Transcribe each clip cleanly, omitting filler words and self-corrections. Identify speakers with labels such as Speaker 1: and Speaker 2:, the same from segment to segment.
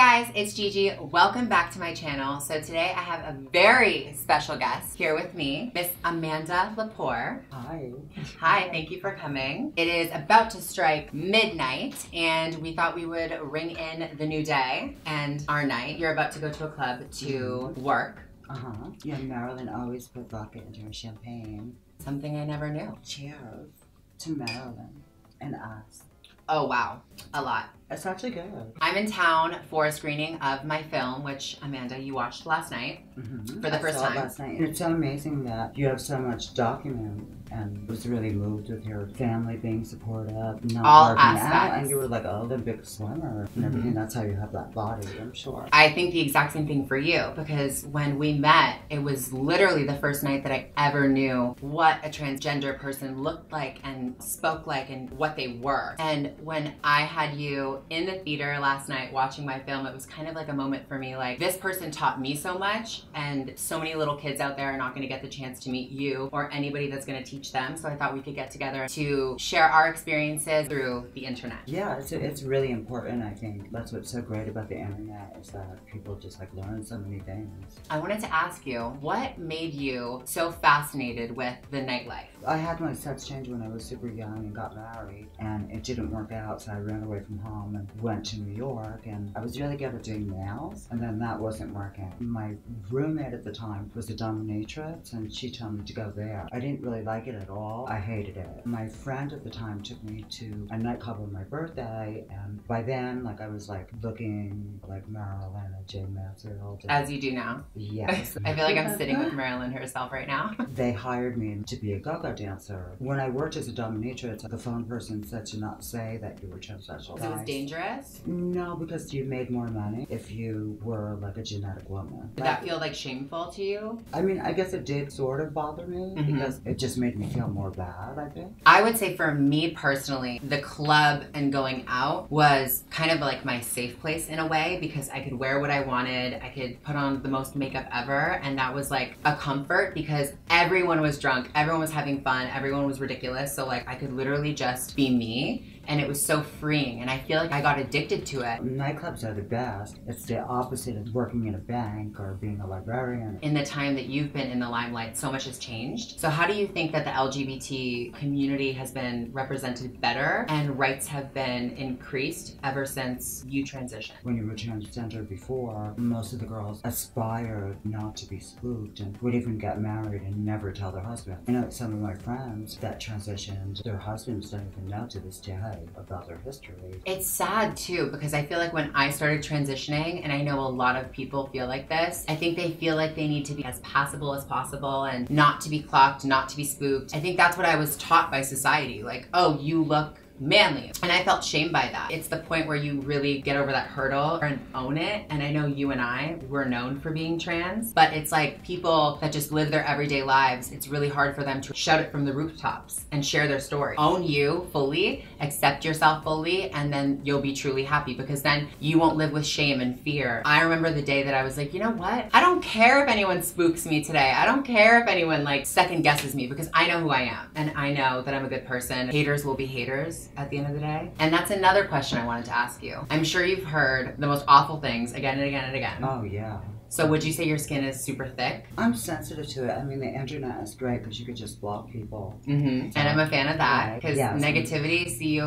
Speaker 1: guys, it's Gigi. Welcome back to my channel. So today I have a very special guest here with me, Miss Amanda Lepore.
Speaker 2: Hi.
Speaker 1: Hi, thank you for coming. It is about to strike midnight and we thought we would ring in the new day and our night. You're about to go to a club to work.
Speaker 2: Yeah, Marilyn always put vodka into her champagne.
Speaker 1: Something I never knew.
Speaker 2: Cheers to Marilyn and us.
Speaker 1: Oh wow, a lot.
Speaker 2: It's actually good.
Speaker 1: I'm in town for a screening of my film, which Amanda, you watched last night for the first time.
Speaker 2: Last night. It's so amazing that you have so much document and was really moved with your family being supportive, not
Speaker 1: all
Speaker 2: working
Speaker 1: aspects.
Speaker 2: out, and you were like an Olympic swimmer and everything. That's how you have that body, I'm sure.
Speaker 1: I think the exact same thing for you, because when we met, it was literally the first night that I ever knew what a transgender person looked like and spoke like and what they were. And when I had you in the theater last night watching my film, it was kind of like a moment for me, like this person taught me so much and so many little kids out there are not going to get the chance to meet you or anybody that's going to teach them. So I thought we could get together to share our experiences through the internet.
Speaker 2: Yeah, it's really important. I think that's what's so great about the internet, is that people just like learn so many things.
Speaker 1: I wanted to ask you, what made you so fascinated with the nightlife?
Speaker 2: I had my sex change when I was super young and got married, and it didn't work out, so I ran away from home and went to New York, and I was really good at doing nails, and then that wasn't working. My roommate at the time was a dominatrix, and she told me to go there. I didn't really like it at all. I hated it. My friend at the time took me to a nightclub on my birthday, and by then, like, I was like looking like Marilyn and Jay Mansfield.
Speaker 1: As you do now.
Speaker 2: Yes.
Speaker 1: I feel like I'm sitting with Marilyn herself right now.
Speaker 2: They hired me to be a go-go dancer. When I worked as a dominatrix, the phone person said to not say that you were transsexual.
Speaker 1: Because it was dangerous?
Speaker 2: No, because you made more money if you were like a genetic woman.
Speaker 1: Did that feel like shameful to you?
Speaker 2: I mean, I guess it did sort of bother me because it just made me feel more bad, I think.
Speaker 1: I would say for me personally, the club and going out was kind of like my safe place in a way, because I could wear what I wanted, I could put on the most makeup ever, and that was like a comfort because everyone was drunk, everyone was having fun, everyone was ridiculous, so like I could literally just be me. And it was so freeing, and I feel like I got addicted to it.
Speaker 2: Nightclubs are the best. It's the opposite of working in a bank or being a librarian.
Speaker 1: In the time that you've been in the limelight, so much has changed. So how do you think that the LGBT community has been represented better and rights have been increased ever since you transitioned?
Speaker 2: When you were transgender before, most of the girls aspired not to be spooked and would even get married and never tell their husband. I know some of my friends that transitioned, their husbands don't even know to this day about their history. It's
Speaker 1: sad too, because I feel like when I started transitioning, and I know a lot of people feel like this, I think they feel like they need to be as passable as possible and not to be clocked, not to be spooked. I think that's what I was taught by society. Like, oh, you look manly. And I felt shamed by that. It's the point where you really get over that hurdle and own it. And I know you and I were known for being trans, but it's like people that just live their everyday lives, it's really hard for them to shout it from the rooftops and share their story. Own you fully, accept yourself fully, and then you'll be truly happy, because then you won't live with shame and fear. I remember the day that I was like, you know what? I don't care if anyone spooks me today. I don't care if anyone like second guesses me, because I know who I am. And I know that I'm a good person. Haters will be haters at the end of the day. And that's another question I wanted to ask you. I'm sure you've heard the most awful things again and again and again.
Speaker 2: Oh yeah.
Speaker 1: So would you say your skin is super thick?
Speaker 2: I'm sensitive to it. I mean, the internet is great because you could just block people.
Speaker 1: And I'm a fan of that, because negativity, see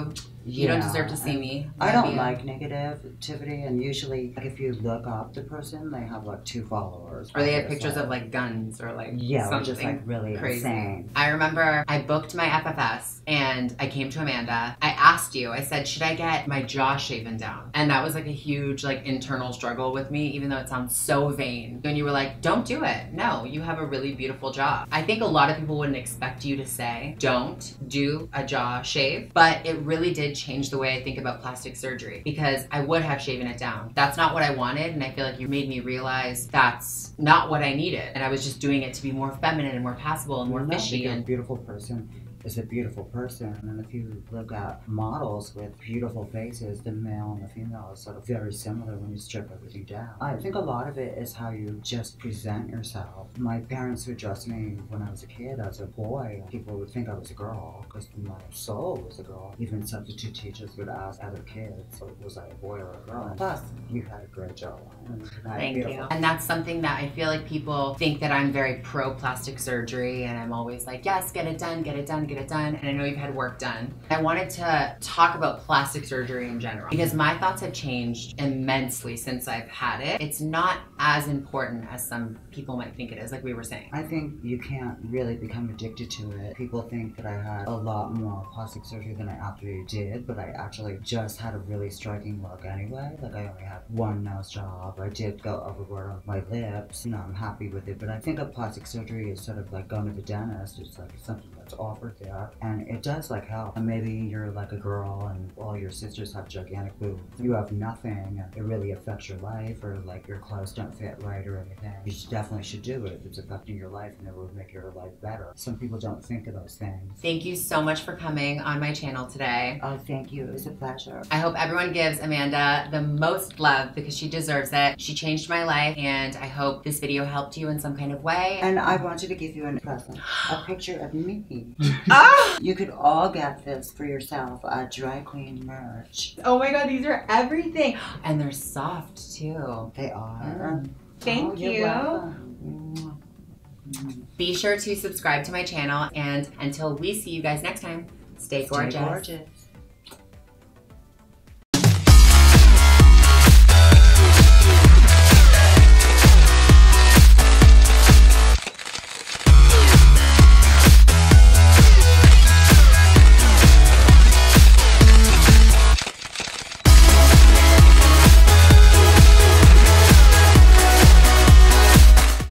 Speaker 1: you don't deserve to see me.
Speaker 2: I don't like negativity, and usually like, if you look up the person, they have like 2 followers.
Speaker 1: Or they have pictures of like guns or like something
Speaker 2: just like really
Speaker 1: crazy.
Speaker 2: Insane.
Speaker 1: I remember I booked my FFS and I came to Amanda. I asked you, I said, should I get my jaw shaven down? And that was like a huge like internal struggle with me, even though it sounds so vain. And you were like, don't do it. No, you have a really beautiful jaw. I think a lot of people wouldn't expect you to say, don't do a jaw shave, but it really did change the way I think about plastic surgery, because I would have shaven it down. That's not what I wanted, and I feel like you made me realize that's not what I needed, and I was just doing it to be more feminine and more passable and more fishy.
Speaker 2: You're a beautiful person. is a beautiful person. And if you look at models with beautiful faces, the male and the female is sort of very similar when you strip everything down. I think a lot of it is how you just present yourself. My parents would dress me when I was a kid as a boy. People would think I was a girl because my soul was a girl. Even substitute teachers would ask other kids, so was I a boy or a girl? Plus, you had a great job.
Speaker 1: Thank you. And that's something that I feel like people think that I'm very pro plastic surgery, and I'm always like, yes, get it done, get it done, get it done. And I know you've had work done. I wanted to talk about plastic surgery in general because my thoughts have changed immensely since I've had it. It's not as important as some people might think it is, like we were saying.
Speaker 2: I think you can't really become addicted to it. People think that I had a lot more plastic surgery than I actually did, but I actually just had a really striking look anyway. Like I only had one nose job. I did go overboard on my lips. You know, I'm happy with it, but I think of plastic surgery as sort of like going to the dentist. It's like something that's offered there, and it does like help. And maybe you're like a girl and all your sisters have gigantic boobs. You have nothing, and it really affects your life, or like your clothes don't fit right or anything. You definitely should do it if it's affecting your life and it will make your life better. Some people don't think of those things.
Speaker 1: Thank you so much for coming on my channel today.
Speaker 2: Oh, thank you. It was a pleasure.
Speaker 1: I hope everyone gives Amanda the most love because she deserves it. She changed my life, and I hope this video helped you in some kind of way.
Speaker 2: And I wanted to give you a present, a picture of me.
Speaker 1: Ah!
Speaker 2: You could all get this for yourself at Dry Queen merch.
Speaker 1: Oh my god, these are everything. And they're soft too.
Speaker 2: They are.
Speaker 1: Thank you.
Speaker 2: You're welcome.
Speaker 1: Be sure to subscribe to my channel, and until we see you guys next time, stay gorgeous.
Speaker 2: Stay gorgeous.